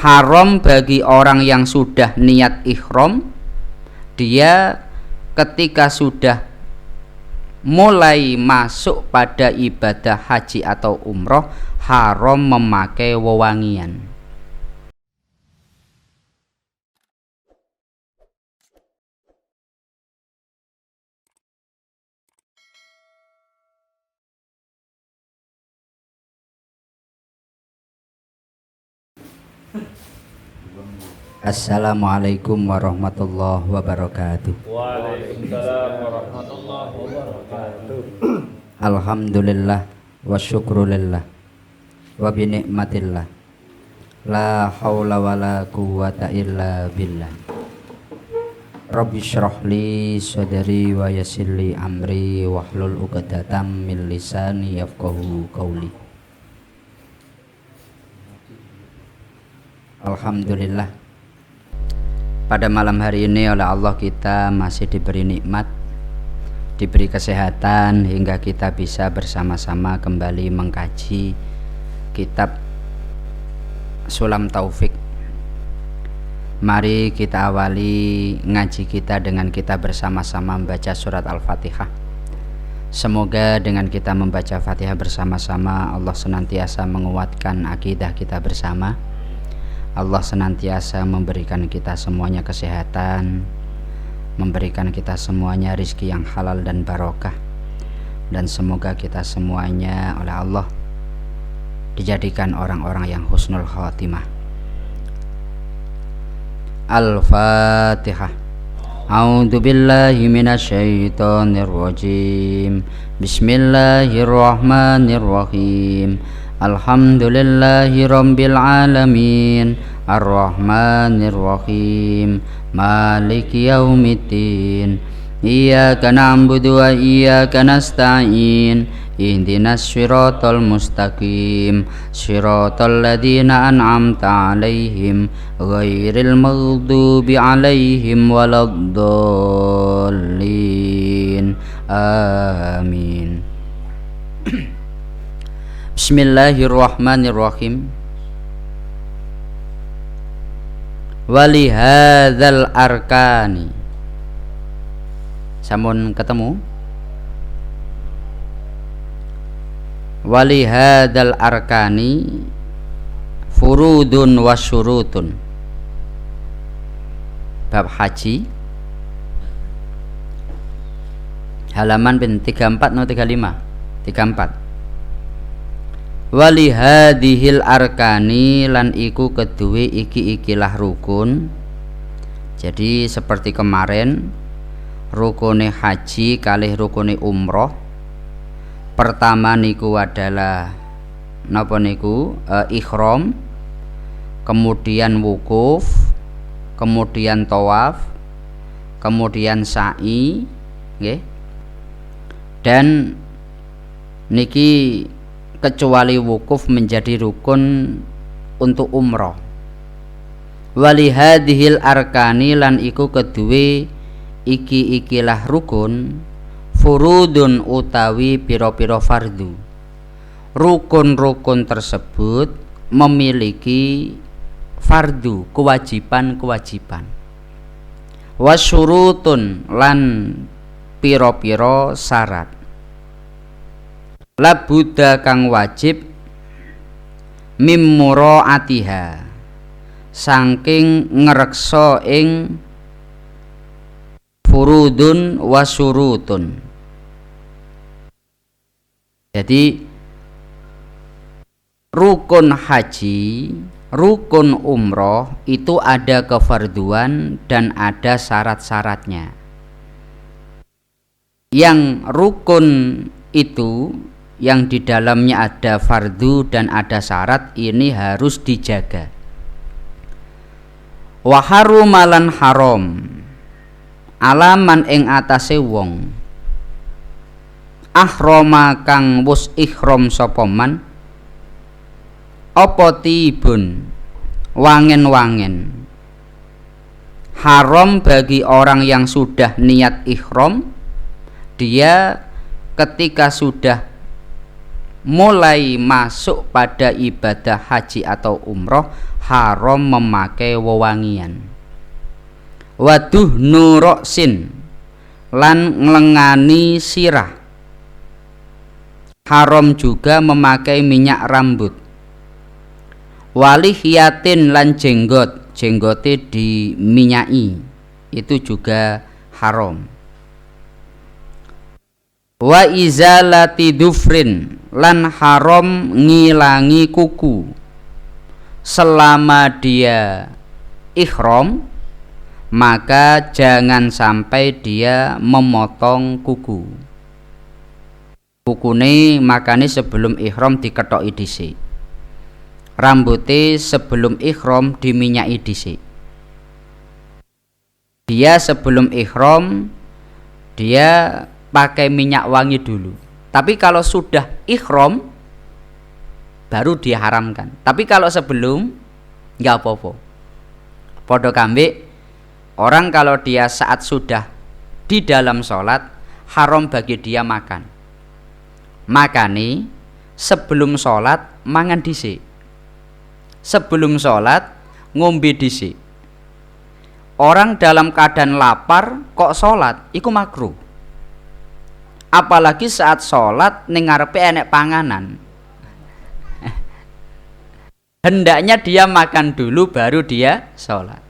Haram bagi orang yang sudah niat ihram, dia ketika sudah mulai masuk pada ibadah haji atau umroh haram memakai wewangian. Assalamualaikum warahmatullahi wabarakatuh. Waalaikumsalam warahmatullahi wabarakatuh. Alhamdulillah wa syukrulillah wa binikmatillah la hawla wa la quwwata illa billah. Rabbi syrah li sadri wa yassir li amri wahlul 'uqdatam min lisani yafqahu qawli. Alhamdulillah, pada malam hari ini oleh Allah kita masih diberi nikmat, diberi kesehatan hingga kita bisa bersama-sama kembali mengkaji kitab Sulam Taufik. Mari kita awali ngaji kita dengan kita bersama-sama membaca surat Al-Fatihah. Semoga dengan kita membaca Fatihah bersama-sama Allah senantiasa menguatkan akidah kita bersama. Allah senantiasa memberikan kita semuanya kesehatan, memberikan kita semuanya rizki yang halal dan barokah, dan semoga kita semuanya oleh Allah dijadikan orang-orang yang husnul khatimah. Al-Fatihah. A'udzu billahi minasyaitonir rajim. Bismillahirrahmanirrahim. Alhamdulillahi rabbil alamin, arrahmanir rahim, maliki yaumiddin. Iyyaka na'budu wa iyyaka nasta'in. Ihdinas siratal mustaqim, siratal ladzina an'amta 'alaihim ghairil maghdubi 'alaihim waladdallin. Amin. Bismillahirrahmanirrahim. Walihadzal arkani. Sampun ketemu? Walihadzal arkani furudun wa syurutun. Bab haji halaman 34 atau 35? 34. Walihadihil arkani lan iku kedue iki-ikilah rukun. Jadi seperti kemarin rukune haji kalih rukune umroh. Pertama niku adalah napa niku? Ihram, kemudian wukuf, kemudian tawaf, kemudian sa'i, nggih. Dan niki kecuali wukuf menjadi rukun untuk umroh. Walihadihil arkani lan iku kedue iki-ikilah rukun furudun utawi piro-piro fardu. Rukun-rukun tersebut memiliki fardu, kewajiban-kewajiban. Wasyurutun lan piro-piro syarat. Labuda kang wajib mimmuraatiha saking ngreksa ing furudun wasyurutun. Jadi rukun haji, rukun umroh itu ada kefarduan dan ada syarat-syaratnya. Yang rukun itu yang di dalamnya ada fardu dan ada syarat ini harus dijaga. Wa harumalan haram alaman ing atase wong ahrama kang wus ihram sapa man apa tibun wangen-wangen. Haram bagi orang yang sudah niat ihram, dia ketika sudah mulai masuk pada ibadah haji atau umroh haram memakai wewangian. Waduh nuroksin lan nglengani sirah, haram juga memakai minyak rambut. Walihiyatin lan jenggote diminyai, itu juga haram. Wa izalati dufrin lan haram ngilangi kuku selama dia ihram, maka jangan sampai dia memotong kuku. Kukune makane sebelum ihram diketoki dhisik, rambutnya sebelum ihram diminyaki dhisik. Dia sebelum ihram dia pakai minyak wangi dulu. Tapi kalau sudah ihram baru diharamkan. Tapi kalau sebelum nggak apa-apa. Podo kambik, orang kalau dia saat sudah di dalam sholat haram bagi dia makan. Makani sebelum sholat mangan dhisik. Sebelum sholat ngombe dhisik. Orang dalam keadaan lapar kok sholat, iku makruh. Apalagi saat sholat ning ngarepe enek panganan. Hendaknya dia makan dulu baru dia sholat.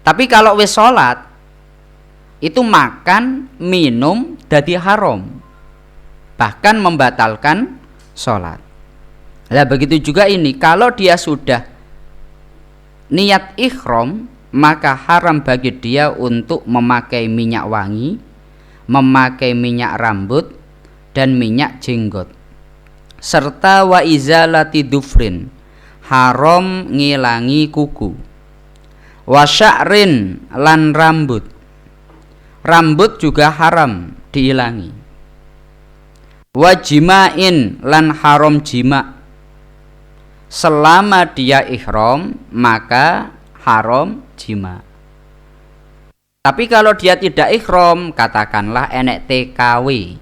Tapi kalau wis sholat itu makan, minum dadi haram, bahkan membatalkan sholat. Nah begitu juga ini, kalau dia sudah niat ihram, maka haram bagi dia untuk memakai minyak wangi, memakai minyak rambut dan minyak jenggot, serta wa izalati dufrin, haram ngilangi kuku, wa sya'rin lan rambut, rambut juga haram diilangi, wa jima'in lan haram jima', selama dia ihram maka haram jima'. Tapi kalau dia tidak ihram, katakanlah enek TKW,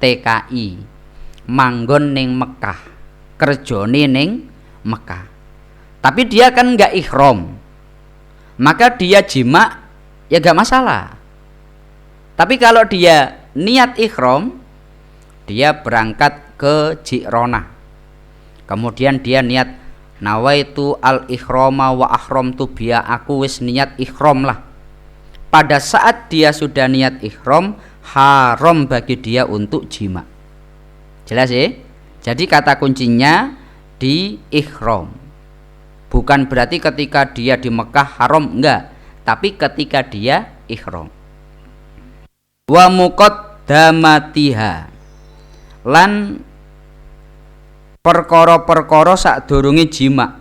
TKI, manggon ning Mekah, kerjone ning Mekah. Tapi dia kan enggak ihram, maka dia jima' ya enggak masalah. Tapi kalau dia niat ihram, dia berangkat ke Ji'ronah, kemudian dia niat nawaitu al ihrama wa ahramtu biya, aku wis niat ihram lah. Pada saat dia sudah niat ihram, haram bagi dia untuk jima'. Jelas ya? Jadi kata kuncinya di ihram. Bukan berarti ketika dia di Mekah haram, enggak, tapi ketika dia ihram. Wa muqaddamatiha lan perkara-perkara sadurunge jima'.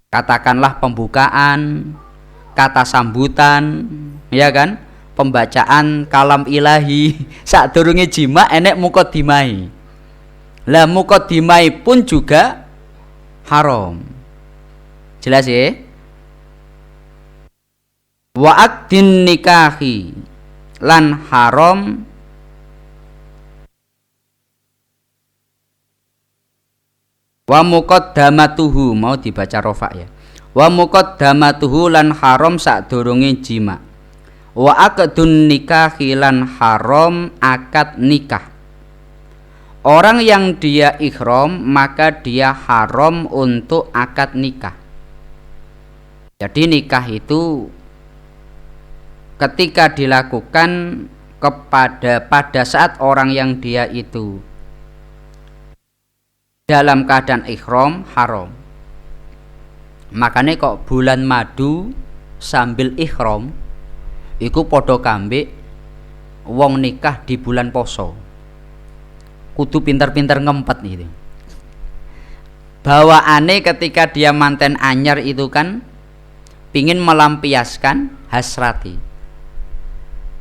Katakanlah pembukaan, kata sambutan, ya kan, pembacaan kalam ilahi, sadurunge jima' enek muqaddimai. Lah muqaddimai pun juga haram. Jelas ya? Wa aqdin nikahi lan haram wa muqaddamatuhu, mau dibaca rofa ya. Wa muqaddamatuhu lan haram sadurunge jima'. Wa aqdun nikahi lan haram akad nikah. Orang yang dia ihram maka dia haram untuk akad nikah. Jadi nikah itu ketika dilakukan pada saat orang yang dia itu dalam keadaan ihram haram. Makanya kok bulan madu sambil ihram iku podo kambik wong nikah di bulan poso. Kudu pintar-pintar ngempet gitu. Bawaane ketika dia manten anyar itu kan pingin melampiaskan hasrati.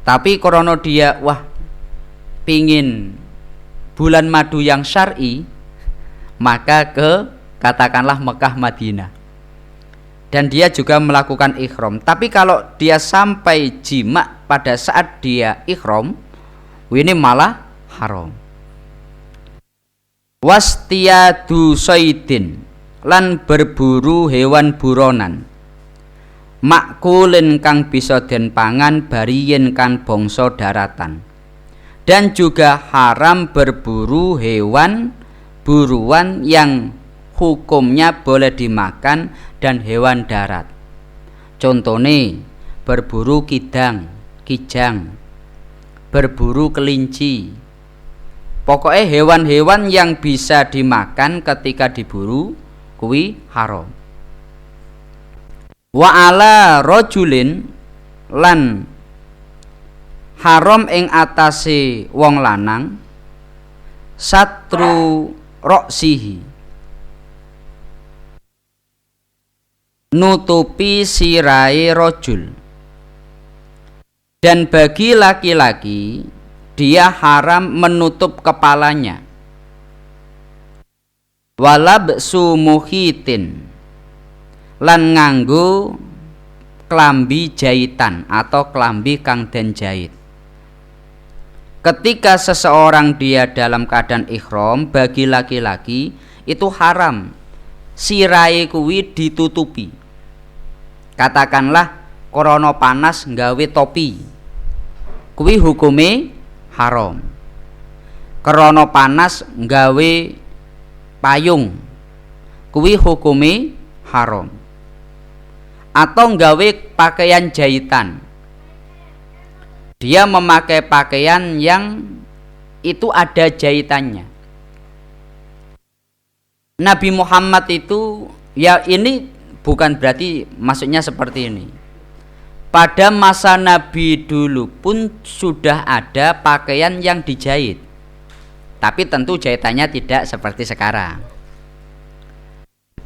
Tapi krono dia pingin bulan madu yang syar'i, maka katakanlah Mekah Madinah. Dan dia juga melakukan ihram. Tapi kalau dia sampai jima' pada saat dia ihram, ini malah haram. wastiyadu soidin lan berburu hewan buronan, makulin kang bisa den pangan bariyen kan bangsa daratan, dan juga haram berburu hewan buruan yang hukumnya boleh dimakan dan hewan darat. Contohnya berburu kijang, berburu kelinci. Pokoknya hewan-hewan yang bisa dimakan ketika diburu kuwi haram. Wa ala rajulin lan haram ing atase wong lanang satru roksihi, nutupi sirai rojul, dan bagi laki-laki dia haram menutup kepalanya. Walabsu muhitin lan nganggo klambi jahitan atau klambi kang den jahit. Ketika seseorang dia dalam keadaan ihram, bagi laki-laki itu haram sirai kuwi ditutupi. Katakanlah krana panas nggawe topi, kuwi hukume haram. Krana panas nggawe payung, kuwi hukume haram. Atau nggawe pakaian jahitan, dia memakai pakaian yang itu ada jahitannya. Nabi Muhammad itu, ya ini bukan berarti maksudnya seperti ini. Pada masa Nabi dulu pun sudah ada pakaian yang dijahit, tapi tentu jahitannya tidak seperti sekarang.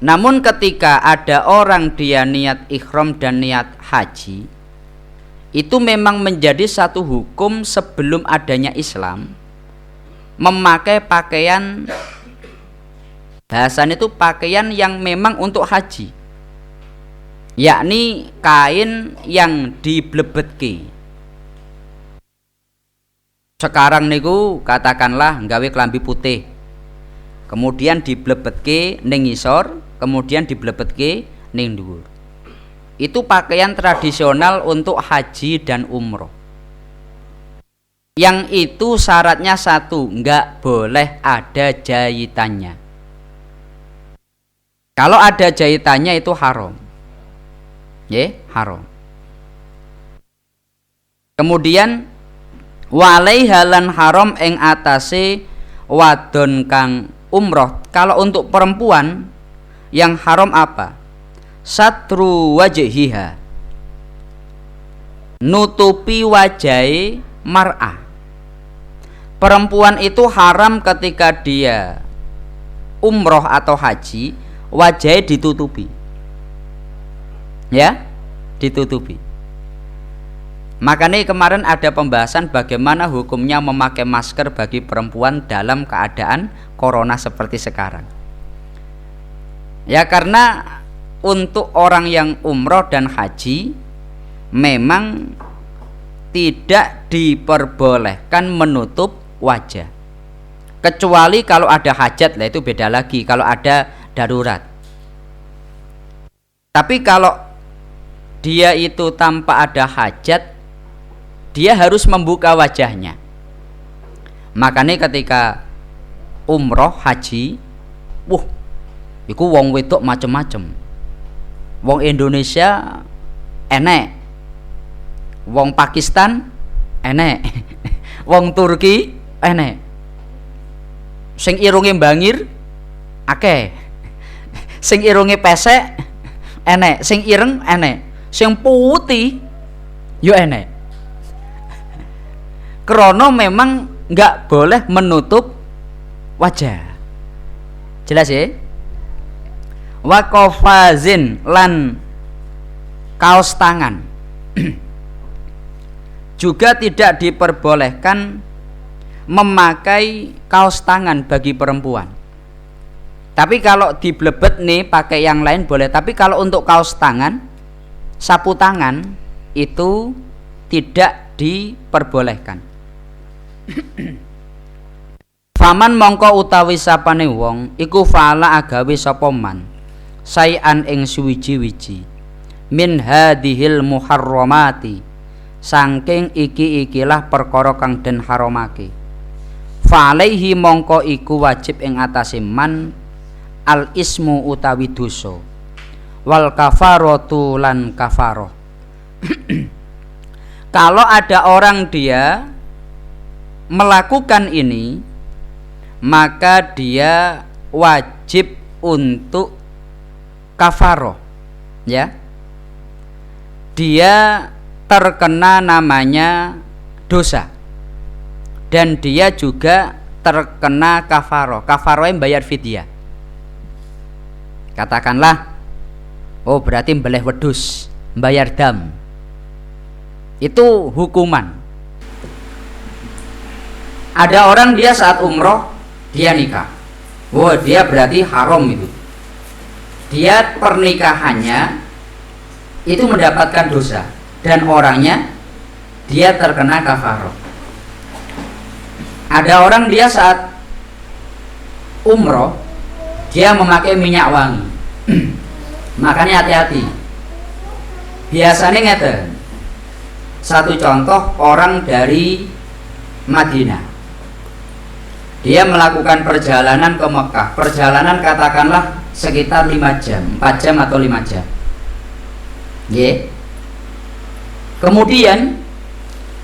Namun ketika ada orang dia niat ihram dan niat haji, itu memang menjadi satu hukum sebelum adanya Islam, memakai pakaian, bahasan itu pakaian yang memang untuk haji, yakni kain yang diblebetke. Sekarang niku katakanlah nggawe klambi putih, kemudian diblebetke ning ngisor, kemudian diblebetke ning dhuwur. Itu pakaian tradisional untuk haji dan umroh. Yang itu syaratnya satu, enggak boleh ada jahitannya. Kalau ada jahitannya itu haram. Haram. Kemudian walaihalan haram ing atase wadon kang umroh. Kalau untuk perempuan yang haram apa? Satru wajhiha, nutupi wajai mar'ah. Perempuan itu haram ketika dia umroh atau haji, wajahnya ditutupi, ya, ditutupi. Makanya kemarin ada pembahasan bagaimana hukumnya memakai masker bagi perempuan dalam keadaan corona seperti sekarang. Ya, karena untuk orang yang umroh dan haji memang tidak diperbolehkan menutup wajah, kecuali kalau ada hajat, lah itu beda lagi, kalau ada darurat. Tapi kalau dia itu tanpa ada hajat, dia harus membuka wajahnya. Makanya ketika umroh haji, iku wong wedok macem-macem. Wong Indonesia enek, wong Pakistan enek, wong Turki enek. Sing irunge bangir akeh, sing irunge pesek enek, sing ireng enek, sing putih yo enek. Krono memang nggak boleh menutup wajah. Jelas ya? Wa qafazin lan kaos tangan juga tidak diperbolehkan memakai kaos tangan bagi perempuan. Tapi kalau diblebet nih pakai yang lain boleh, tapi kalau untuk kaos tangan, sapu tangan itu tidak diperbolehkan. Faman mongko utawi sapane wong iku fa'ala agawe sapa man sayan ing suwiji-wiji min hadhil muharramati saking iki-ikilah perkara kang den haramake fa'alaihi mongko iku wajib ing atase man al ismu utawi dosa wal kafaratu lan kafaroh. Kalau ada orang dia melakukan ini, maka dia wajib untuk kafaroh, ya. Dia terkena namanya dosa, dan dia juga terkena kafaroh. Kafaroh yang bayar fidyah. Katakanlah, oh berarti mbeleh wedhus, bayar dam. Itu hukuman. Ada orang dia saat umroh dia nikah. Wah, dia berarti haram itu. Dia pernikahannya itu mendapatkan dosa dan orangnya dia terkena kafaroh. Ada orang dia saat umroh dia memakai minyak wangi. Makanya hati-hati. Biasanya ngeten. Satu contoh orang dari Madinah. Dia melakukan perjalanan ke Mekah. Perjalanan katakanlah sekitar 5 jam, 4 jam atau 5 jam. Nggih. Kemudian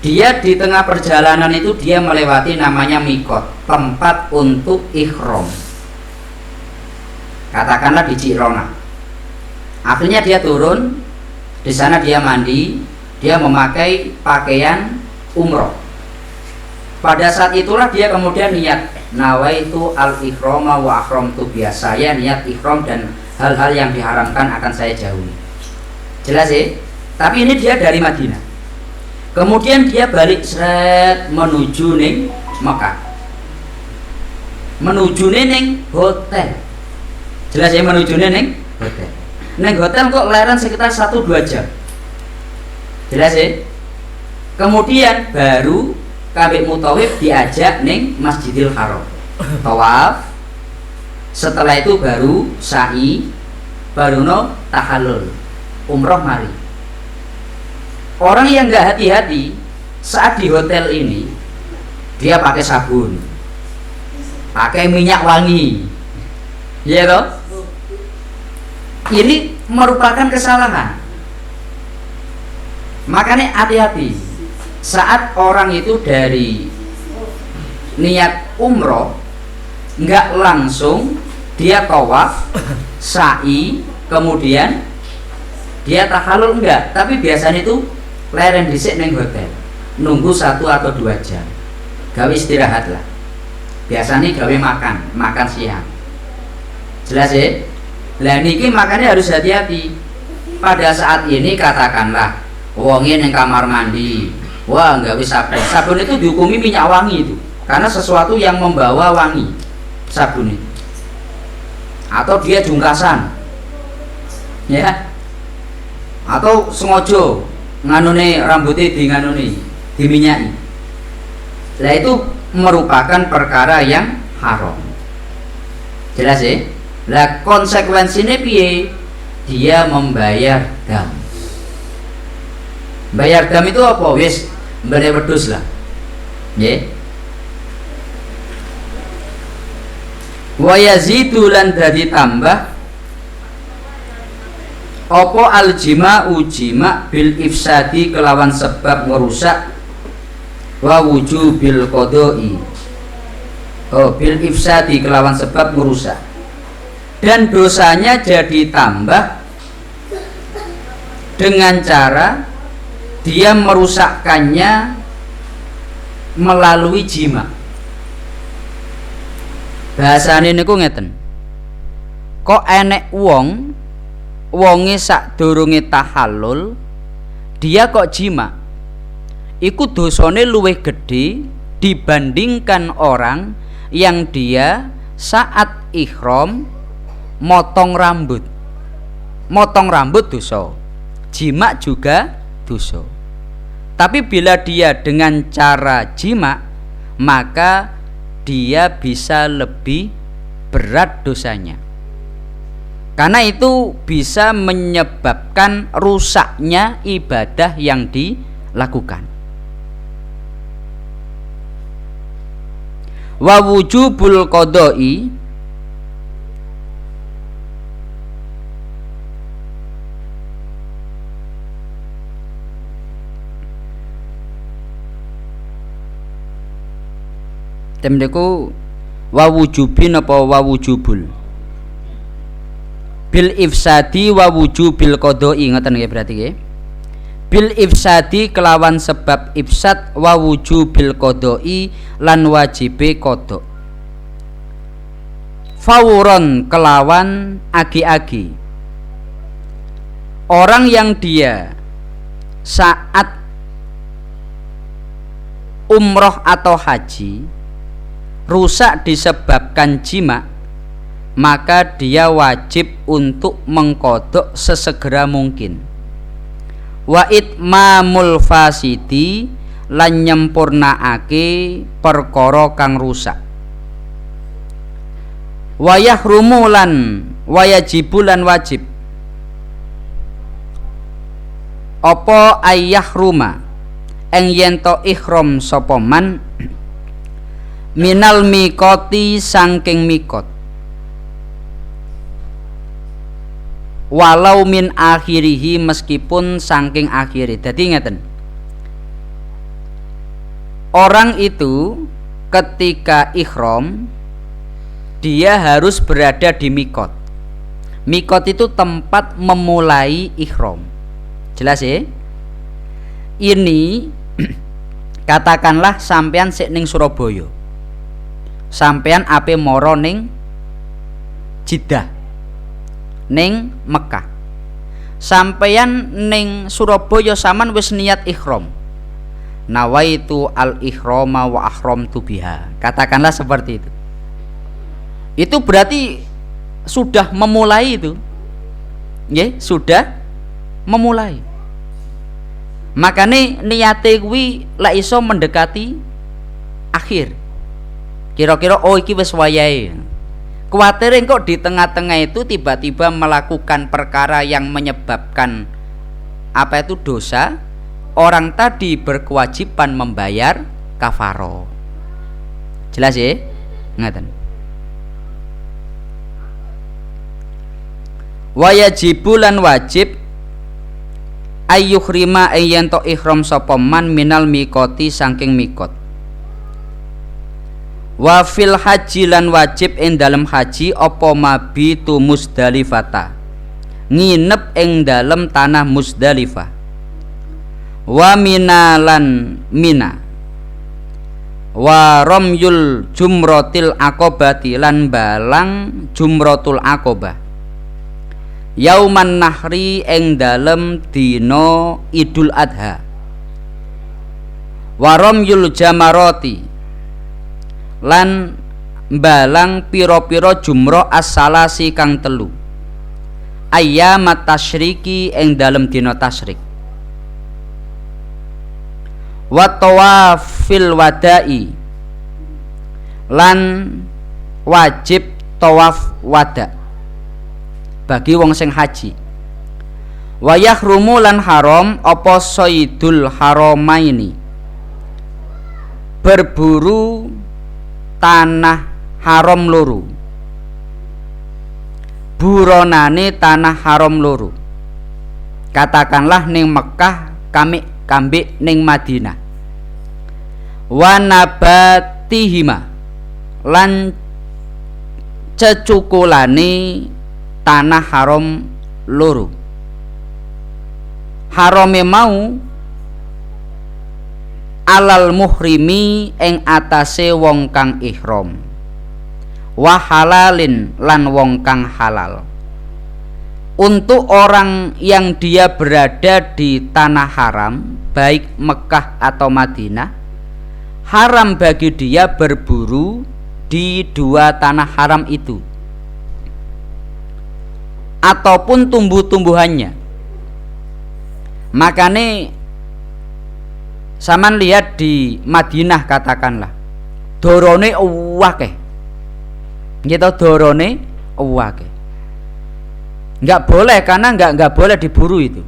dia di tengah perjalanan itu dia melewati namanya mikot, tempat untuk ihram. Katakanlah di Jirona. Akhirnya dia turun, di sana dia mandi, dia memakai pakaian umroh. Pada saat itulah dia kemudian niat nawaitu al-ihrama wa ahramtu biha. Saya niat ihram dan hal-hal yang diharamkan akan saya jauhi. Jelas ya? Tapi ini dia dari Madinah. Kemudian dia balik seret menuju ning Mekah. Menuju ning hotel. Jelas ya, menuju ning hotel. Ning hotel kok leren sekitar 1-2 jam. Jelas ya? Kemudian baru kabeh mutawif diajak ning Masjidil Haram. Tawaf. Setelah itu baru sa'i, baru no tahallul. Umroh mari. Orang yang enggak hati-hati saat di hotel ini dia pakai sabun, pakai minyak wangi. Ya toh? Ini merupakan kesalahan. Makanya hati-hati saat orang itu dari niat umroh enggak langsung dia tawaf, sa'i, kemudian dia tahallul enggak, tapi biasanya itu leren dhisik ning hotel, nunggu 1 atau 2 jam, gawe istirahat lah. Biasanya gawe makan siang. Jelas ya? Lah niki makanya harus hati-hati. Pada saat ini katakanlah wonge ning kamar mandi, wah gawe sabun. Sabun itu dihukumi minyak wangi itu, karena sesuatu yang membawa wangi. Sabun itu. Atau dia jungkasan. Ya. Atau sengaja nganune rambutnya diminyaki. Lah itu merupakan perkara yang haram. Jelas ya? Lah konsekuensinya piye? Dia membayar dam. Bayar dam itu apa? Wis mbene wedhus lah. Nggih. Wa yazidu lan dadi tambah apa aljima ujima bil ifsadi kelawan sebab merusak wa wujubil qodoi. Oh, bil ifsadi kelawan sebab merusak. Dan dosanya jadi tambah dengan cara dia merusakkannya melalui jima. Bahasane niku ngeten. Kok enek wonge sadurunge tahallul dia kok jima. Iku dosane luwih gedhe dibandingkan orang yang dia saat ihram motong rambut dosa, jima juga dosa. Tapi bila dia dengan cara jima, maka dia bisa lebih berat dosanya. Karena itu bisa menyebabkan rusaknya ibadah yang dilakukan. Wa wujubul qodoi, temdeku wa wujubin apa wa wujubul bil ifsadi wa wujubil qodoi, ngoten nggih berarti nggih. Bil ifsadi kelawan sebab ifsad, wa wujubil qodoi lan wajibe qodok. Fawuron kelawan agi-agi. Orang yang dia saat umroh atau haji rusak disebabkan jima, maka dia wajib untuk mengkodok sesegera mungkin. Wa itmamul fasidi lan nyempurnaake perkara kang rusak. Wa yahrumu lan wayajibu lan wajib apa ayyahruma ing yen to ihram sapa man minal mikoti saking mikot, walau min akhirihi meskipun saking akhiri. Dadi ngeten, orang itu ketika ihram dia harus berada di mikot. Mikot itu tempat memulai ihram. Jelas ya? Ini katakanlah sampean sik ning Surabaya, sampean ape moro ning Jeddah, ning Mekah. Sampeyan ning Surabaya saman wis niat ihram. Nawaitu al-ihrama wa ahramtu biha. Katakanlah seperti itu. Itu berarti sudah memulai itu. Nggih, sudah memulai. Makane niate kuwi lek iso mendekati akhir. Kira-kira oh iki wis wayahe. Kuwatir kok di tengah-tengah itu tiba-tiba melakukan perkara yang menyebabkan apa itu dosa, orang tadi berkewajiban membayar kafaro. Jelas ya? Ngaten. Wayajibu lan wajib ayyuhrima ayyan to ihram sapa man minal mikoti saking mikot. Wa fil haji lan wajib ing dalem haji apa mabitu Muzdalifata, nginep ing dalem tanah Muzdalifah. Wa minalan mina, wa ramyul jumratil aqobati lan balang jumratul aqobah. Yauman nahri ing dalem dina Idul Adha. Wa ramyul jamarati lan balang pira-pira jumrah as-salasi kang telu. Ayyamat tasyriki ing dalem dina tasyrik. Wa tawafil wada'i lan wajib tawaf wada bagi wong sing haji. Wa yahrumu lan haram apa saydul haramaini, berburu tanah haram loro, buronane tanah haram loro. Katakanlah ning Mekah kambik ning Madinah. Wa nabatihima lan cecukulane tanah haram loro. Harame mau alal muhrimi ing atase wong kang ihram. Wa halalin lan wong kang halal. Untuk orang yang dia berada di tanah haram, baik Mekah atau Madinah, haram bagi dia berburu di dua tanah haram itu ataupun tumbuh-tumbuhannya. Makanya saman lihat di Madinah katakanlah, dorone akeh. Gitu dorone akeh. Enggak boleh karena enggak boleh diburu itu.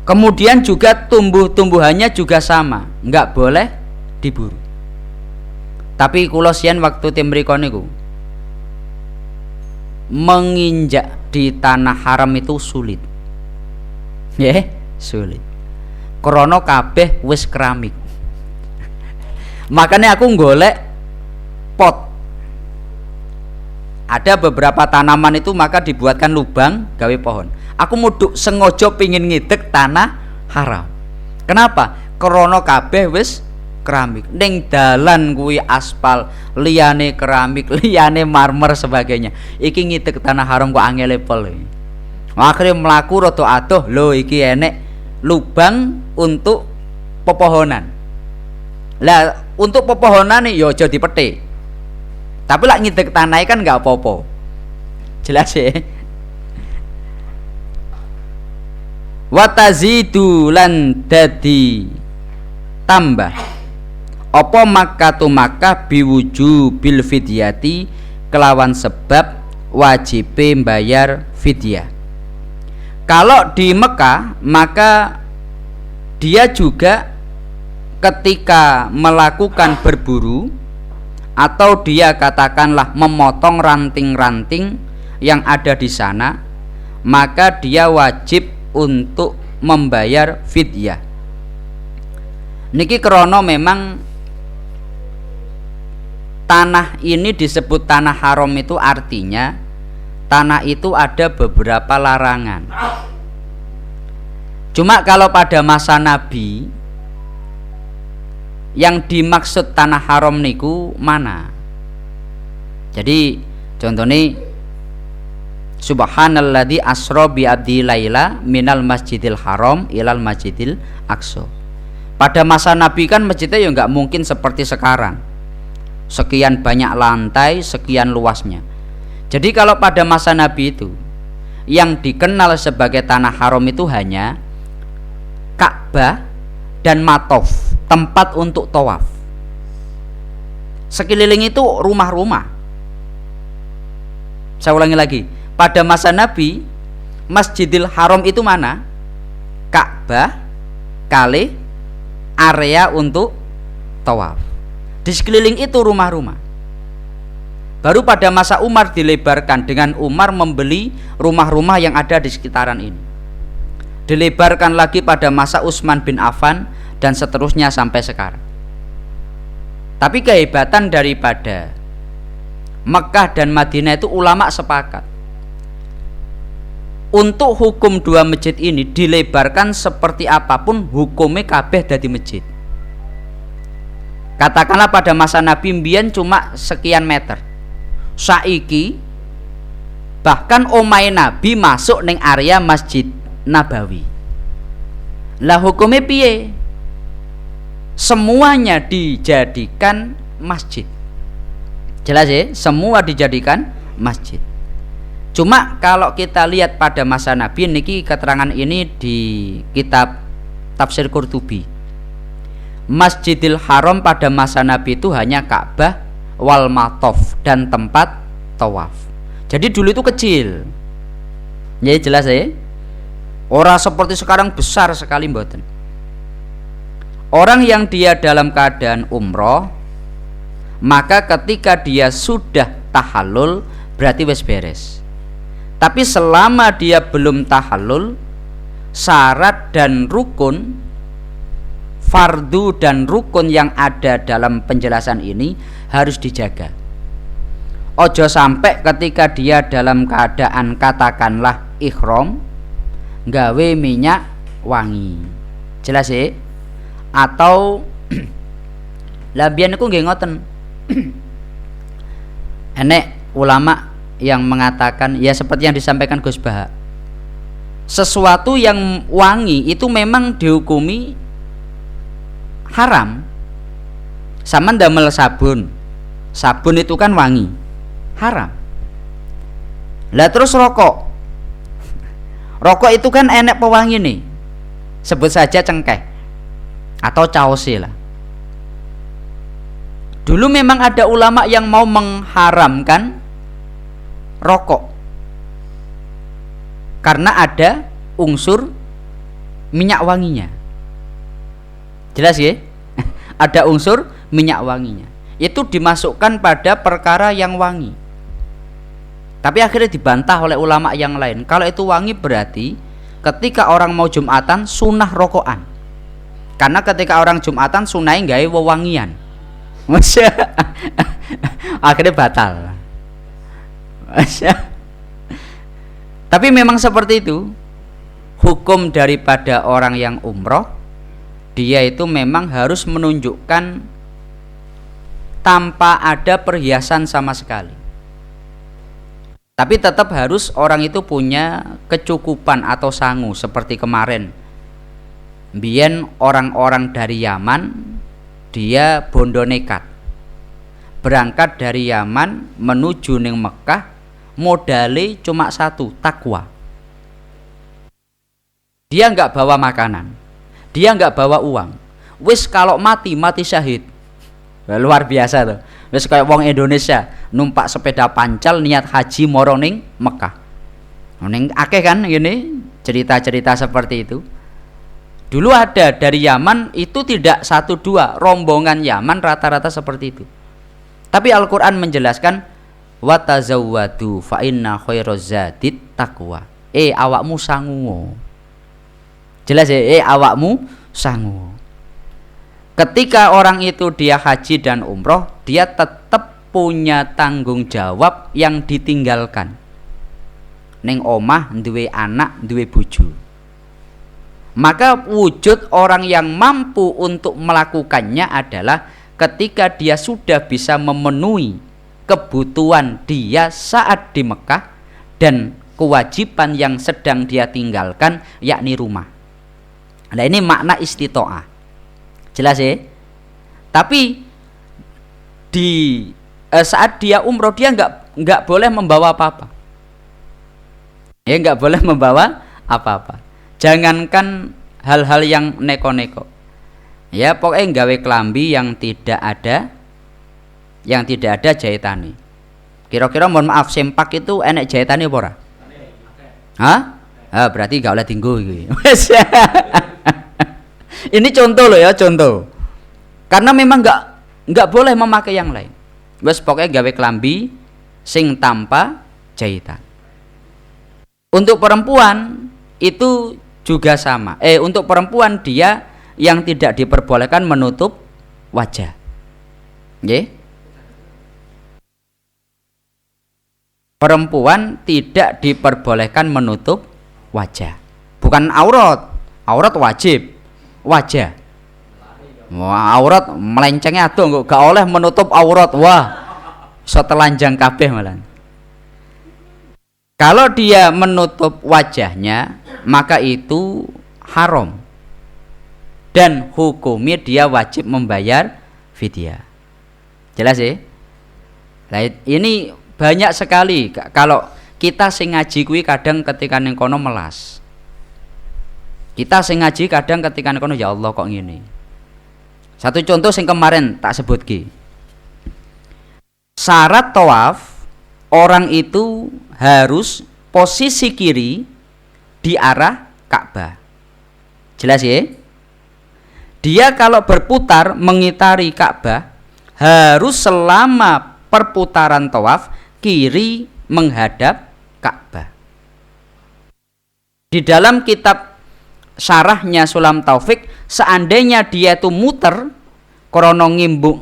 Kemudian juga tumbuhannya juga sama, enggak boleh diburu. Tapi kula sian waktu timriko niku menginjak di tanah haram itu sulit. Sulit. Krana kabeh wis keramik. Makanya aku golek pot. Ada beberapa tanaman itu maka dibuatkan lubang gawe pohon. Aku muduk sengaja pingin ngidek tanah haram. Kenapa? Krana kabeh wis keramik. Ning dalan kuwi aspal, liyane keramik, liyane marmer sebagainya. Iki ngidek tanah haram kok angel pol. Akhire mlaku rada adoh, lho iki enek lubang untuk pepohonan. Lah untuk pepohonan ya aja dipethik. Tapi lak ngidek tanah kan enggak apa-apa. Jelas ya. Wa tazidu lan dadi tambah apa Makkah Makkah biwujubil fidyati kelawan sebab wajib membayar fidyah. Kalau di Mekah maka dia juga ketika melakukan berburu atau dia katakanlah memotong ranting-ranting yang ada di sana, maka dia wajib untuk membayar fidyah. Niki krana memang tanah ini disebut tanah haram itu artinya tanah itu ada beberapa larangan. Cuma kalau pada masa Nabi yang dimaksud tanah haram niku mana? Jadi contohnya Subhanalladzi asra bi abdi laila minal masjidil haram ilal masjidil aqsa. Pada masa Nabi kan masjidnya ya enggak mungkin seperti sekarang. Sekian banyak lantai, sekian luasnya. Jadi kalau pada masa Nabi itu yang dikenal sebagai tanah haram itu hanya Ka'bah dan Matof, tempat untuk tawaf. Sekeliling itu rumah-rumah. Saya ulangi lagi. Pada masa Nabi, Masjidil Haram itu mana? Ka'bah kali area untuk tawaf. Di sekeliling itu rumah-rumah. Baru pada masa Umar dilebarkan dengan Umar membeli rumah-rumah yang ada di sekitaran ini. Dilebarkan lagi pada masa Utsman bin Affan dan seterusnya sampai sekarang. Tapi kehebatan daripada Mekah dan Madinah itu ulama sepakat untuk hukum dua masjid ini dilebarkan seperti apapun hukumnya kabeh dadi masjid. Katakanlah pada masa Nabi mbiyen cuma sekian meter. Saiki bahkan omahe Nabi masuk ning area Masjid Nabawi. Lah hukumnya piye? Semuanya dijadikan masjid. Jelas ya? Semua dijadikan masjid. Cuma kalau kita lihat pada masa Nabi, niki keterangan ini di kitab Tafsir Qurtubi. Masjidil Haram pada masa Nabi itu hanya Ka'bah wal Matof dan tempat tawaf. Jadi dulu itu kecil. Ya jelas ya. Orang seperti sekarang besar sekali mboten. Orang yang dia dalam keadaan umroh, maka ketika dia sudah tahallul berarti wis beres. Tapi selama dia belum tahallul, syarat dan rukun, fardu dan rukun yang ada dalam penjelasan ini harus dijaga. Ojo sampai ketika dia dalam keadaan katakanlah ihram gawe minyak wangi. Jelas ya? Atau labian niku nggih ngoten. Enek ulama yang mengatakan ya seperti yang disampaikan Gus Baha, sesuatu yang wangi itu memang dihukumi haram. Sama ndamel sabun. Sabun itu kan wangi, haram. Lah terus rokok. Rokok itu kan enek pewangi nih. Sebut saja cengkeh atau caose lah. Dulu memang ada ulama yang mau mengharamkan rokok karena ada unsur minyak wanginya. Jelas ya? Ada unsur minyak wanginya. Itu dimasukkan pada perkara yang wangi. Tapi akhirnya dibantah oleh ulama yang lain. Kalau itu wangi berarti ketika orang mau Jumatan sunah rokokan. Karena ketika orang Jumatan sunahnya gawe wewangian. Masya. Akhirnya batal. Masya. Tapi memang seperti itu. Hukum daripada orang yang umroh, dia itu memang harus menunjukkan tanpa ada perhiasan sama sekali. Tapi tetap harus orang itu punya kecukupan atau sangu. Seperti kemarin Mbien orang-orang dari Yaman, dia bondo nekat berangkat dari Yaman menuju ning Mekah, modale cuma satu, takwa. Dia nggak bawa makanan, dia nggak bawa uang. Wis kalau mati syahid. Luar biasa tuh. Wis kayak wong Indonesia numpak sepeda pancal niat haji moro ning Mekah. Ning akeh kan gini cerita-cerita seperti itu. Dulu ada dari Yaman itu tidak satu dua, rombongan Yaman rata-rata seperti itu. Tapi Al-Qur'an menjelaskan wa tazawwadu fa inna khairaz zadit taqwa. Awakmu sangu. Jelas ya, awakmu sangu. Ketika orang itu dia haji dan umroh, dia tetap punya tanggung jawab yang ditinggalkan. Ning omah duwe anak, duwe bojo. Maka wujud orang yang mampu untuk melakukannya adalah ketika dia sudah bisa memenuhi kebutuhan dia saat di Mekah dan kewajiban yang sedang dia tinggalkan, yakni rumah. Nah, ini makna istito'ah. Jelas ya? Tapi di saat dia umroh dia nggak boleh membawa apa-apa. Ya, nggak boleh membawa apa-apa. Jangankan hal-hal yang neko-neko. Ya, pokoknya gawe klambi yang tidak ada jahitane. Kira-kira mohon maaf, sempak itu enek jahitane apa ora? Hah? Berarti gak oleh tinggu iki. Ini contoh loh ya, contoh. Karena memang nggak boleh memakai yang lain. Wes pokoknya gawe klambi sing tanpa jahitan. Untuk perempuan itu juga sama. Untuk perempuan dia yang tidak diperbolehkan menutup wajah. Nggih. Perempuan tidak diperbolehkan menutup wajah. Bukan aurat. Aurat wajib. Wajah. Wah, aurat melencengnya aduh gak oleh menutup aurat. Wah. Setelanjang kabeh malah. Kalau dia menutup wajahnya, maka itu haram. Dan hukumnya dia wajib membayar fidyah. Jelas ya? Nah, ini banyak sekali kalau kita sing ngaji kuwi kadang ketika ning kono melas. Kita sing ngaji kadang ketika ning kono ya Allah kok ngene. Satu contoh sing kemarin tak sebutke. Syarat tawaf orang itu harus posisi kiri di arah Ka'bah. Jelas ya? Dia kalau berputar mengitari Ka'bah harus selama perputaran tawaf kiri menghadap Ka'bah. Di dalam kitab syarahnya Sulam Taufik, seandainya dia itu muter krono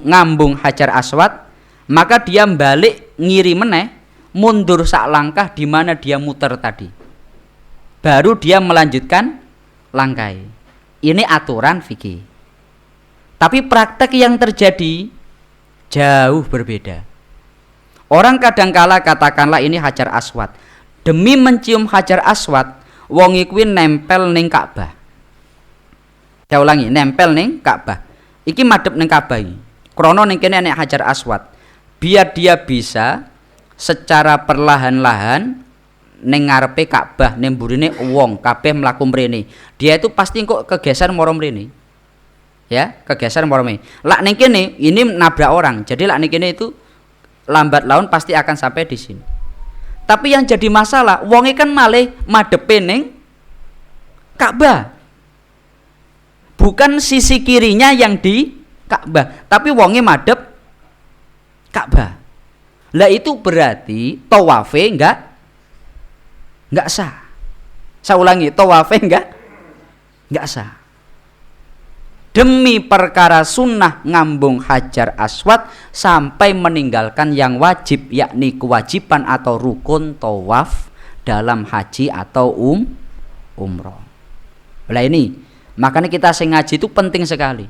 ngambung Hajar Aswad, maka dia balik ngiri meneh, mundur sak langkah di mana dia muter tadi. Baru dia melanjutkan langkah. Ini aturan fikih. Tapi praktek yang terjadi jauh berbeda. Orang kadangkala katakanlah ini Hajar Aswad. Demi mencium Hajar Aswad, wong kuwi nempel ning Ka'bah. Saya ulangi, nempel ning Ka'bah. Iki madhep ning Ka'bah iki. Krana ning kene nek Hajar Aswad. Biar dia bisa secara perlahan-lahan ning ngarepe Ka'bah, ning mburine wong kabeh mlaku mrene. Dia itu pasti kok kegeser moro mrene. Ya, kegeser umpamane. Lak ning kene ini nabrak orang. Jadi lak ning kene itu lambat laun pasti akan sampai di sini. Tapi yang jadi masalah, wonge kan malih madepe ning Ka'bah. Bukan sisi kirinya yang di Ka'bah, tapi wonge madep Ka'bah. Lah itu berarti tawafe enggak sah. Saya ulangi, tawafe enggak sah. Demi perkara sunnah ngambung Hajar Aswad sampai meninggalkan yang wajib, yakni kewajiban atau rukun tawaf dalam haji atau umroh. Lah ini, makanya kita sing ngaji itu penting sekali.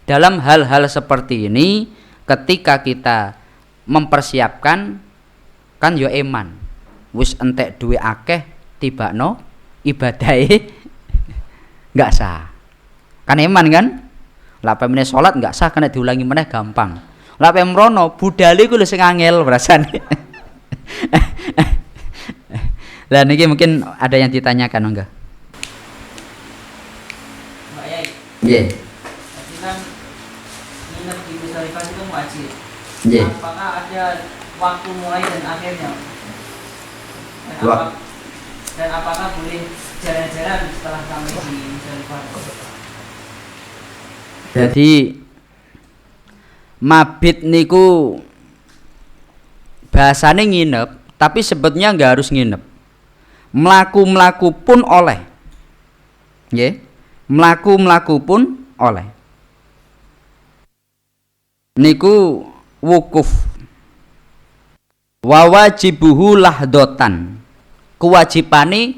Dalam hal-hal seperti ini, ketika kita mempersiapkan, kan yo eman, wis entek duwe akeh tibakno ibadahe enggak sah. Kan eman kan? Lah pemene salat enggak sah kena diulangi meneh gampang. Lah pemrono budale ku lho sing angel rasane. Lah niki mungkin ada yang ditanyakan enggak? Mbak Yai. Nggih. Tapi kan nginep di Musdalifah itu wajib. Nggih. Apakah ada waktu mulai dan akhirnya? Dan apakah boleh jalan-jalan setelah kami di Musdalifah? Jadi mabit niku bahasane nginep, tapi sebetulnya nggak harus nginep. Melaku pun oleh, nggih. Melaku pun oleh. Niku wukuf. Wa wajibuhu lahdotan. Kewajibane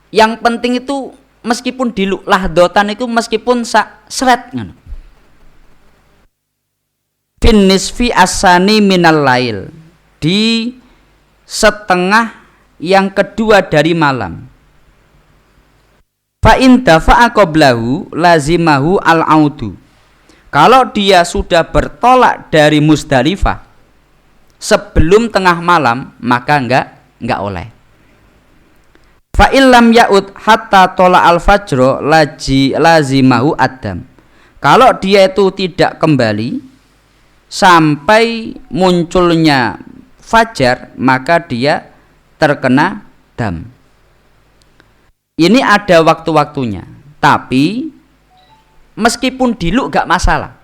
yang penting itu meskipun di lahdotan itu meskipun seret ngono. Fin nisfi asani minal lail, di setengah yang kedua dari malam. Fa in dafa'a qablahu lazimahu al-audu. Kalau dia sudah bertolak dari Musdalifah sebelum tengah malam, maka enggak oleh. Fa illam ya'ud hatta tola al-fajro lazimahu adam. Kalau dia itu tidak kembali sampai munculnya fajar, maka dia terkena dam. Ini ada waktu-waktunya, tapi meskipun diluk gak masalah.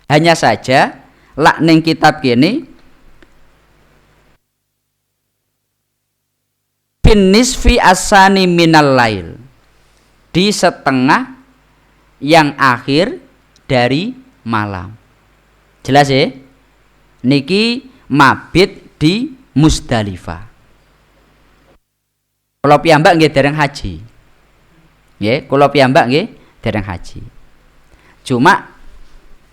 Hanya saja lak ning kitab kene nisfi asani minal lail, di setengah yang akhir dari malam. Jelas ya? Niki mabit di Musdalifah. Kula piyambak nggih dereng haji. Nggih, kula piyambak nggih dereng haji. Cuma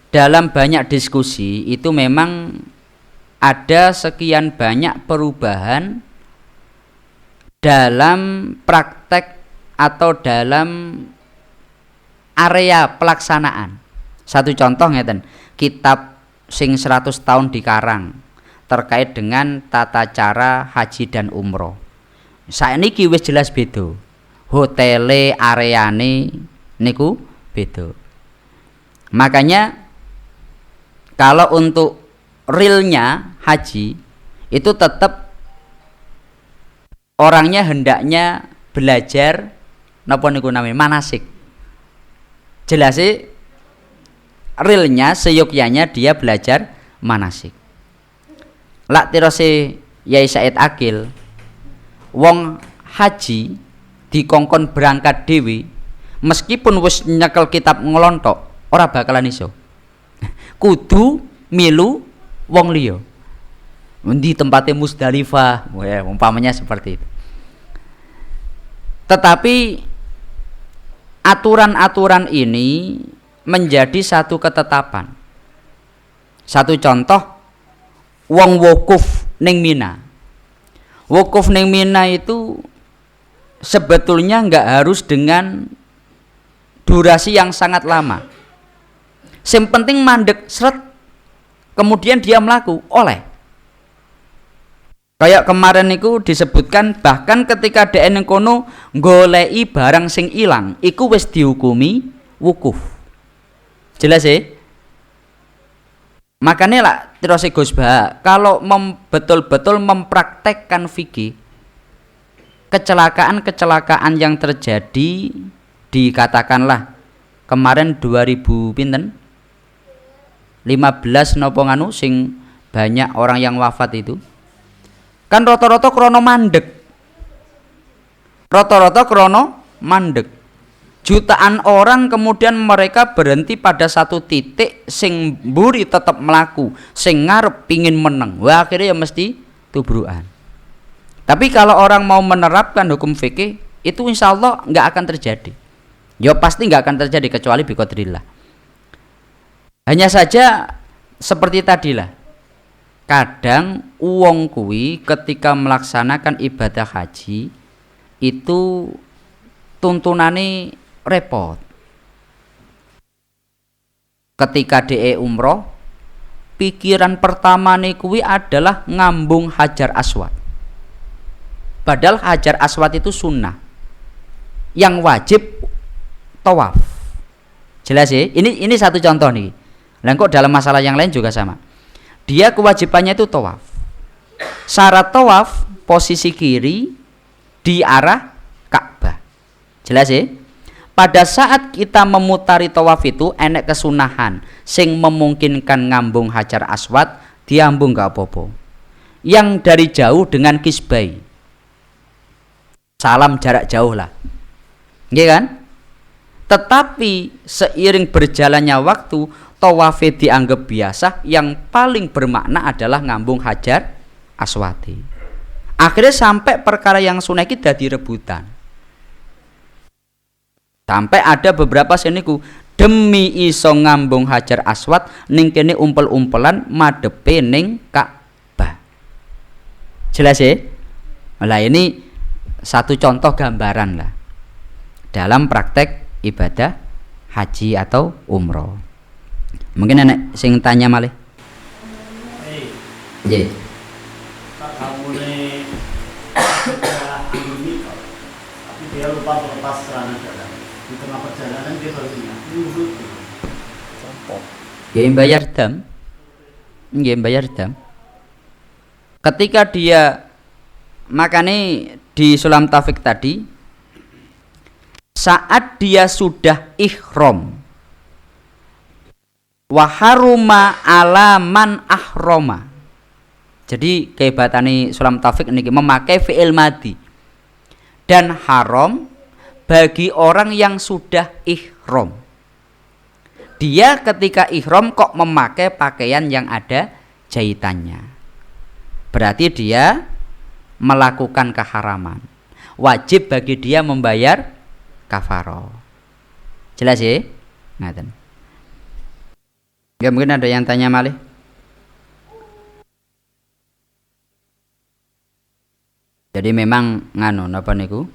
dalam banyak diskusi itu memang ada sekian banyak perubahan dalam praktek atau dalam area pelaksanaan. Satu contoh ngeten, kitab sing 100 tahun dikarang terkait dengan tata cara haji dan umroh. Saiki wis jelas beda. Hotele, areane niku beda. Makanya kalau untuk realnya haji itu tetap orangnya hendaknya belajar napa niku namanya manasik. Jelas sih realnya seyogyanya dia belajar manasik. Lak tirose Yai Said Akil wong haji dikongkon berangkat dewi meskipun wis nyekel kitab ngelontok ora bakalan iso. Kudu milu wong liya. Di tempatnya Musdalifah, umpamanya seperti itu. Tetapi aturan-aturan ini menjadi satu ketetapan. Satu contoh, wong wukuf ning Mina. Wukuf ning Mina itu sebetulnya enggak harus dengan durasi yang sangat lama. Yang penting mandek seret, kemudian dia melaku oleh. Kayak kemarin niku disebutkan bahkan ketika dhek ning kono goleki barang sing ilang, iku wis dihukumi wukuf. Jelas ya? Makanya lah terus Gus Bah, kalau betul-betul mempraktekkan fikih, kecelakaan yang terjadi dikatakanlah kemarin 2000 pinten 15 nopo nganu sing banyak orang yang wafat itu kan rata-rata krono mandek, jutaan orang kemudian mereka berhenti pada satu titik, sing mburi tetap melaku, sing ngarep pingin menang, wah akhirnya ya mesti tubrukan. Tapi kalau orang mau menerapkan hukum fikih itu insya Allah nggak akan terjadi. Ya pasti nggak akan terjadi kecuali biqadrillah. Hanya saja seperti tadilah. Kadang uang kuwi ketika melaksanakan ibadah haji itu tuntunane repot. Ketika DE umroh, pikiran pertama nih kuwi adalah ngambung Hajar Aswad. Padahal Hajar Aswad itu sunnah. Yang wajib tawaf. Jelas ya? Ini satu contoh nih. Lah kok dalam masalah yang lain juga sama. Dia kewajibannya itu tawaf. Syarat tawaf posisi kiri di arah Ka'bah. Jelas ya? Pada saat kita memutari tawaf itu enek kesunahan sing memungkinkan ngambung Hajar Aswad, diambung gak apa-apa. Yang dari jauh dengan kisbai. Salam jarak jauh lah. Nggih kan? Tetapi seiring berjalannya waktu, tawaf dianggap biasa, yang paling bermakna adalah ngambung Hajar Aswad. Akhirnya sampai perkara yang sunah iki dadi rebutan. Sampai ada beberapa seniku demi iso ngambung Hajar Aswad ning kene umpel-umpelan madepe ning Ka'bah. Jelas ya? Lah ini satu contoh gambaran lah dalam praktek ibadah haji atau umroh. Mungkin nenek sing tanya malih. Nggih. Kamu nih sudah nikah, tapi dia lupa melepas celana dalam. Di tengah perjalanan dia baru ingat. Nggih bayar dam. Nggih bayar dam. Ketika dia makane di Sulam Taufik tadi, saat dia sudah ihram, waharuma alaman ahroma. Jadi kehebatane Sulam Taufik niki memakai fi'il madi dan haram bagi orang yang sudah ihram. Dia ketika ihram kok memakai pakaian yang ada jahitannya, berarti dia melakukan keharaman. Wajib bagi dia membayar kafaroh. Jelas ya? Ngaten. Ya mungkin ada yang tanya malih. Jadi memang nganu napa niku?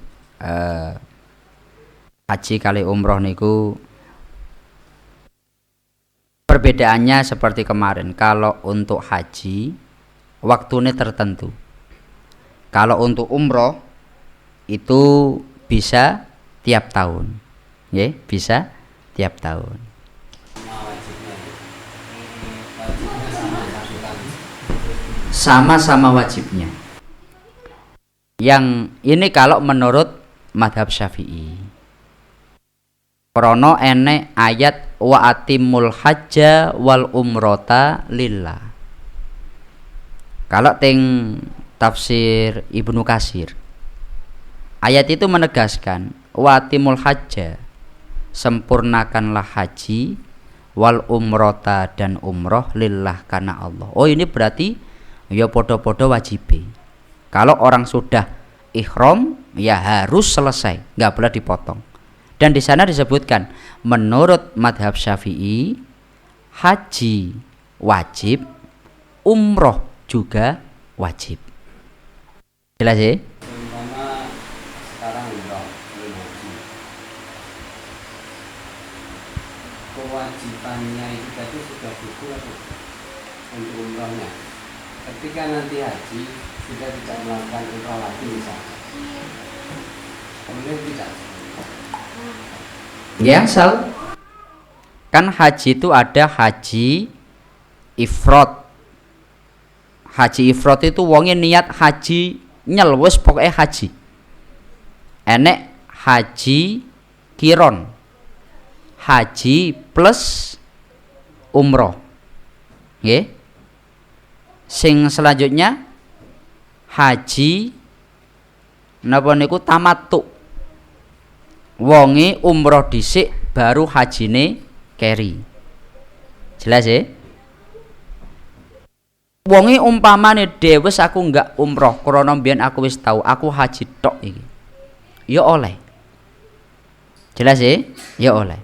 Haji kali umroh niku perbedaannya seperti kemarin. Kalau untuk haji waktunya tertentu. Kalau untuk umroh itu bisa tiap tahun, ya bisa tiap tahun. Sama-sama wajibnya. Yang ini kalau menurut madhab Syafi'i. Krono enek ayat wa atimul hajja wal umrota lillah. Kalau ting tafsir Ibnu Katsir, ayat itu menegaskan watimul hajja, sempurnakanlah haji, wal umrota dan umroh lillah karena Allah. Oh ini berarti ya podo-podo wajib. Kalau orang sudah ihram ya harus selesai, nggak boleh dipotong. Dan di sana disebutkan menurut madhab Syafi'i haji wajib, umroh juga wajib. Jelas ya? Umpama sekarang umroh, haji. Kewajibannya itu tadi sudah gugur untuk umrohnya. Ketika nanti haji kita tidak melakukan umroh lagi misalnya, boleh tidak? Ya asal Kan haji itu ada haji ifrad. Haji ifrad itu wonge niat haji nyel wis pokoke haji. Enek haji kiron. Haji plus umroh. Nggih. Sing selanjutnya haji napa niku tamattu. Wonge umroh dhisik baru hajine keri. Jelas ya? Wonge umpamane dhewe aku enggak umroh krana mbiyen aku wis tau aku haji tok iki. Ya oleh. Jelas ya? Ya oleh.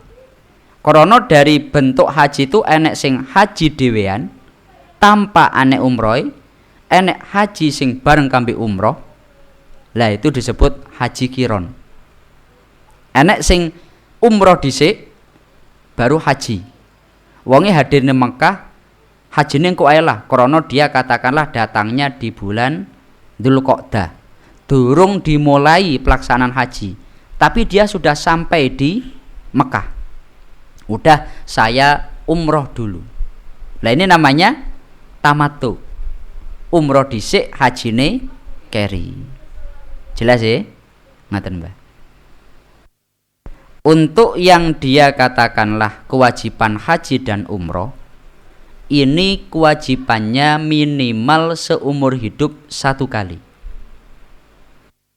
Krana dari bentuk haji itu enek sing haji dhewean tanpa anek umroh, enek haji sing bareng kambe umroh. Lah itu disebut haji kiron. Enek sing umroh dhisik baru haji. Wonge hadir di Mekah, hajine engko ae lah, krana dia katakanlah datangnya di bulan Dzulqa'dah. Durung dimulai pelaksanaan haji, tapi dia sudah sampai di Mekah. Udah saya umroh dulu. Lah ini namanya tamattu. Umroh dhisik, hajine keri. Jelas ya? Ngaten, Mbah. Untuk yang dia katakanlah kewajiban haji dan umroh, ini kewajibannya minimal seumur hidup 1 kali.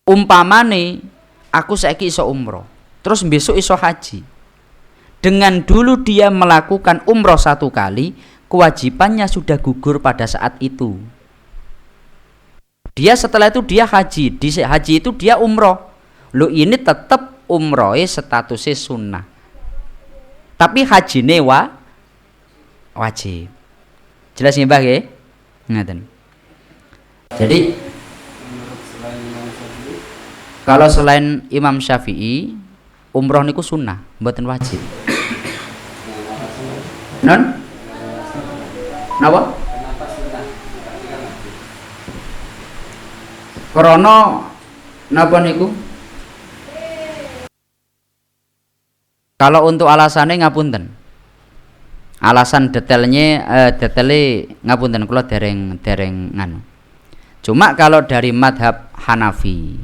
Umpamane aku saiki iso umroh, terus besok iso haji. Dengan dulu dia melakukan umroh 1 kali, kewajibannya sudah gugur pada saat itu. Dia setelah itu dia haji, di haji itu dia umroh. Lo ini tetap umrohe statusnya sunnah, tapi hajine wajib. Jelas nggih Mbah nggih? Ngaten. Jadi kalau selain Imam Syafi'i, umroh niku sunnah, mboten wajib. Non? Napa? Krana napa niku? Kalau untuk alasannya ngapunten. Alasan detailnya ngapunten kula dereng nganu. Cuma kalau dari madhab Hanafi,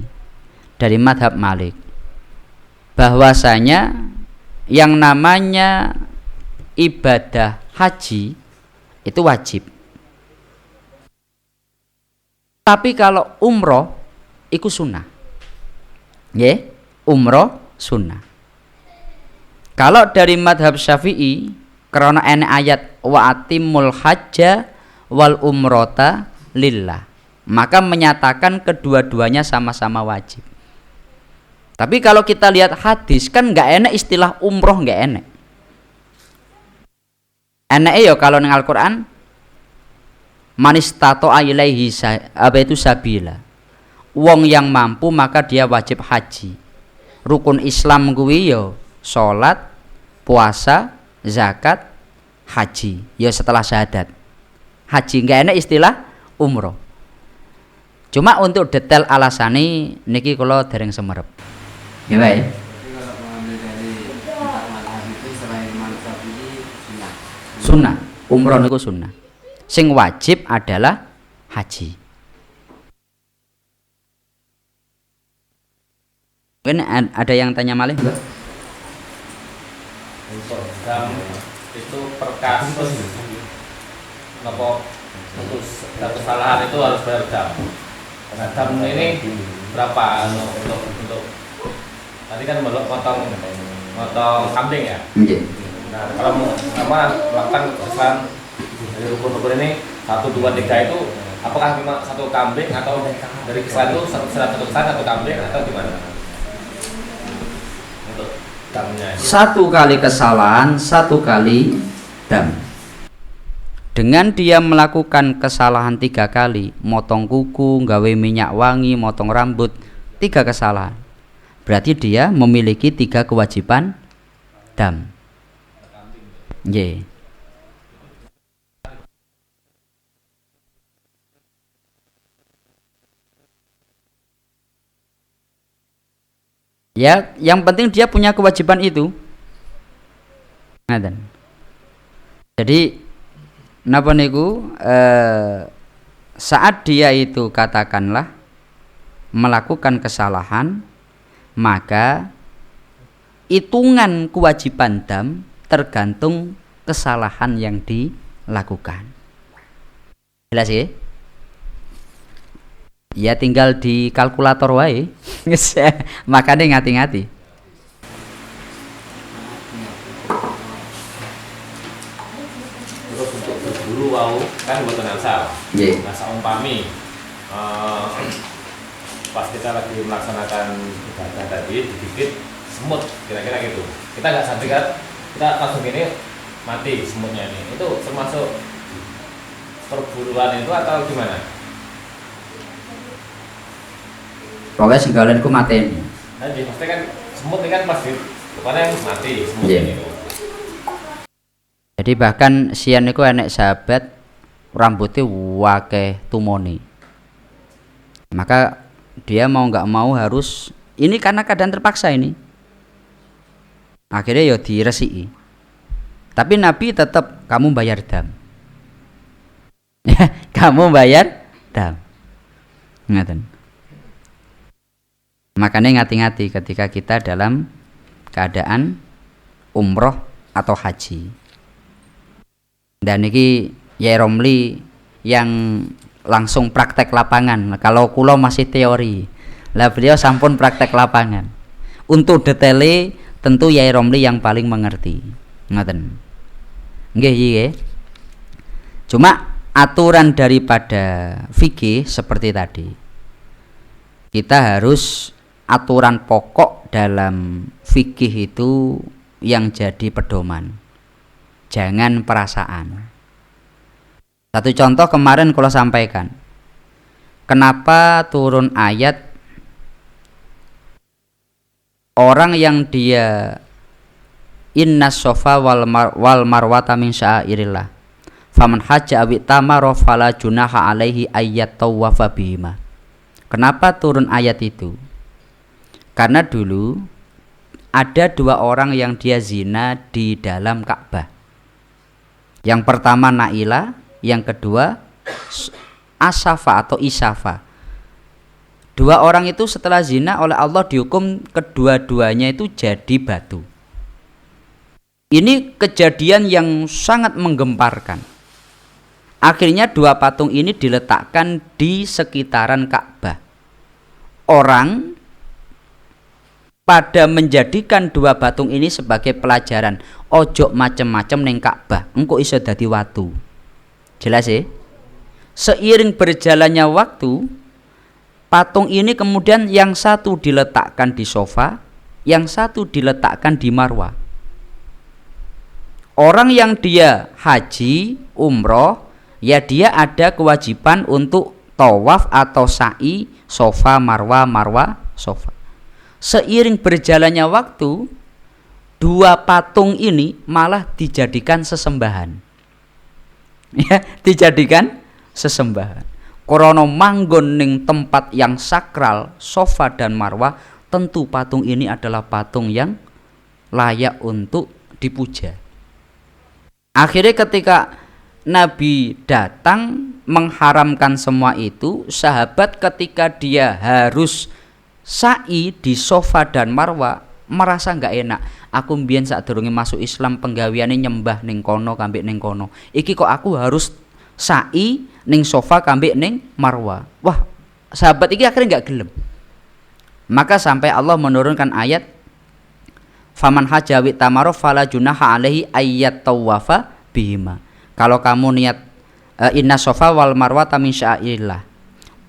dari madhab Malik, bahwasanya yang namanya ibadah haji itu wajib. Tapi kalau umroh itu sunnah. Nggih, umroh sunnah. Kalau dari madhab Syafi'i, karena ana ayat wa atimul hajja wal umrota lillah, maka menyatakan kedua-duanya sama-sama wajib. Tapi kalau kita lihat hadis kan nggak enak istilah umroh, nggak enak. Enak ya kalau neng Al-Quran manistato ilaihi sabila, wong yang mampu maka dia wajib haji. Rukun Islam kuwi ya salat, puasa, zakat, haji. Ya setelah syahadat. Haji nggak enak istilah umroh. Cuma untuk detail alasane niki kula dereng semerep. Ya bae. Kalau mengambil dari madhab itu selain mazhab ini Sunnah. Umroh niku sunnah. Sing wajib adalah haji. Mungkin ada yang tanya malih? Dam itu per kasus nopo satu kesalahan itu harus bayar dam. Nah, dam ini berapa untuk tadi kan motong kambing ya. Nah kalau melakukan kesalahan dari rukun-rukun ini 1, 2, 3 itu apakah cuma satu kambing atau dari kesalahan itu satu kesalahan satu kambing atau gimana? Untuk damnya. 1 kali kesalahan, 1 kali dam. Dengan dia melakukan kesalahan 3 kali, motong kuku, gawe minyak wangi, motong rambut, 3 kesalahan, berarti dia memiliki 3 kewajiban dam. Yeah. Ya, yang penting dia punya kewajiban itu. Ngaten. Jadi napa niku saat dia itu katakanlah melakukan kesalahan, maka hitungan kewajiban dam tergantung kesalahan yang dilakukan. Jelas ya? Ya tinggal di kalkulator wae. Makanya ngati-ngati. Terus untuk berburu wau kan mboten asal. Nggih. Nah, saumpami pas kita lagi melaksanakan ibadah tadi digigit semut kira-kira gitu. Kita nggak sadar kan, kita langsung gini mati semutnya ini. Itu termasuk perburuan itu atau gimana? Pokoknya segala itu mateni. Nah, jadi pasti kan semut ini kan pasti pokoknya mati semut Iya. ini. Jadi bahkan sian niku enek sahabat rambutnya wakeh tumoni. Maka dia mau nggak mau harus ini karena keadaan terpaksa ini. Akhirnya ya diresiki. Tapi Nabi tetap kamu bayar dam. Kamu bayar dam. Ngaten. Makanya ngati-ngati ketika kita dalam keadaan umroh atau haji. Dan ini Yai Romli yang langsung praktek lapangan. Kalau kulo masih teori, lah beliau sampun praktek lapangan. Untuk detailnya tentu Yai Romli yang paling mengerti. Ngoten. Nggih nggih. Cuma aturan daripada fikih seperti tadi. Kita harus aturan pokok dalam fikih itu yang jadi pedoman. Jangan perasaan. Satu contoh kemarin kalau sampaikan. Kenapa turun ayat orang yang dia innas sofa wal marwata min syairillah. Faman hajja awi tamara fala junaha alaihi ayyat tawafa bihima. Kenapa turun ayat itu? Karena dulu ada dua orang yang dia zina di dalam Ka'bah. Yang pertama Naila, yang kedua Asafa atau Isafa. Dua orang itu setelah zina oleh Allah dihukum kedua-duanya itu jadi batu. Ini kejadian yang sangat menggemparkan. Akhirnya dua patung ini diletakkan di sekitaran Ka'bah. Orang pada menjadikan dua patung ini sebagai pelajaran. Ojo macem-macem neng Ka'bah, engko iso dadi watu. Jelas ya? Seiring berjalannya waktu, patung ini kemudian yang satu diletakkan di sofa, yang satu diletakkan di Marwah. Orang yang dia haji, umroh, ya dia ada kewajiban untuk tawaf atau sa'i, sofa, Marwah, Marwah, sofa. Seiring berjalannya waktu, dua patung ini malah dijadikan sesembahan. Ya, dijadikan sesembahan. Korono manggon ning tempat yang sakral, sofa dan Marwah, tentu patung ini adalah patung yang layak untuk dipuja. Akhirnya ketika Nabi datang mengharamkan semua itu, sahabat ketika dia harus sa'i di sofa dan Marwah merasa nggak enak. Aku mbiyen sadurunge masuk Islam penggaweane nyembah ning kono kambek ning kono. Iki kok aku harus sa'i ning sofa kambek ning Marwah. Wah, sahabat iki akhirnya nggak gelem. Maka sampai Allah menurunkan ayat faman hajawi tamaro fala junaha alaihi ayyat tawafa bihima. Kalau kamu niat inna sofa wal marwata min syairillah.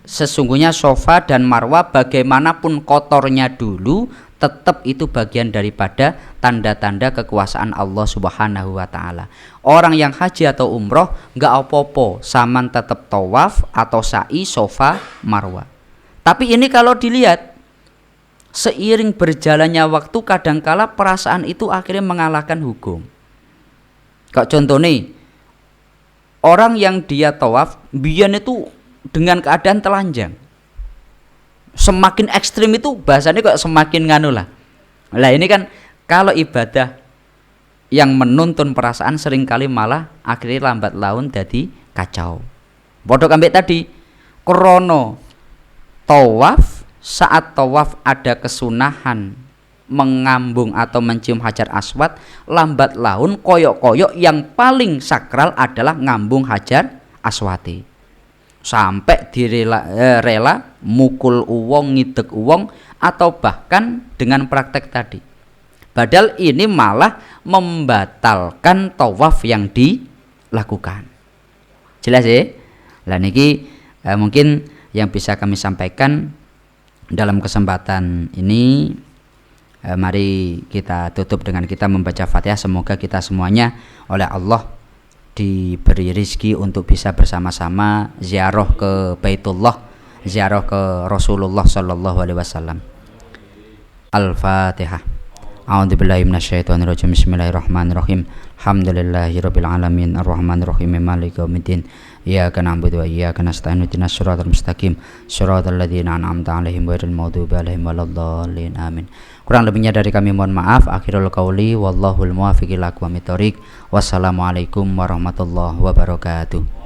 Sesungguhnya sofa dan Marwah bagaimanapun kotornya dulu tetap itu bagian daripada tanda-tanda kekuasaan Allah Subhanahu wa taala. Orang yang haji atau umroh enggak apa-apa, saman tetap tawaf atau sa'i sofa Marwah. Tapi ini kalau dilihat seiring berjalannya waktu kadangkala perasaan itu akhirnya mengalahkan hukum. Kok contoh nih, orang yang dia tawaf biyen itu dengan keadaan telanjang. Semakin ekstrim itu bahasanya kok semakin nganu lah. Lah ini kan kalau ibadah yang menuntun perasaan seringkali malah akhirnya lambat laun jadi kacau. Bodoh ambek tadi, krono tawaf, saat tawaf ada kesunahan mengambung atau mencium hajar aswad, lambat laun koyok-koyok yang paling sakral adalah ngambung hajar aswati, sampai rela mukul uwong, ngidek uwong, atau bahkan dengan praktek tadi. Padahal ini malah membatalkan tawaf yang dilakukan. Jelas ya? Lah niki mungkin yang bisa kami sampaikan dalam kesempatan ini. Mari kita tutup dengan kita membaca Fatihah. Semoga kita semuanya oleh Allah diberi rizki untuk bisa bersama-sama ziarah ke Baitullah, ziarah ke Rasulullah sallallahu alaihi wasallam. Al-Fatihah. A'udzubillahi minasyaitonirrajim. Bismillahirrahmanirrahim. Alhamdulillahirabbil alamin arrahmanirrahim maliki yaumiddin. Iyyaka na'budu wa iyyaka nasta'in ihdinas siratal mustaqim siratal ladzina an'amta 'alaihim ghairil maghdubi 'alaihim waladdallin. Amin. Kurang lebihnya dari kami mohon maaf. Akhirul qauli wallahul muwaffiq ila aqwamit thoriq. Wassalamualaikum warahmatullahi wabarakatuh.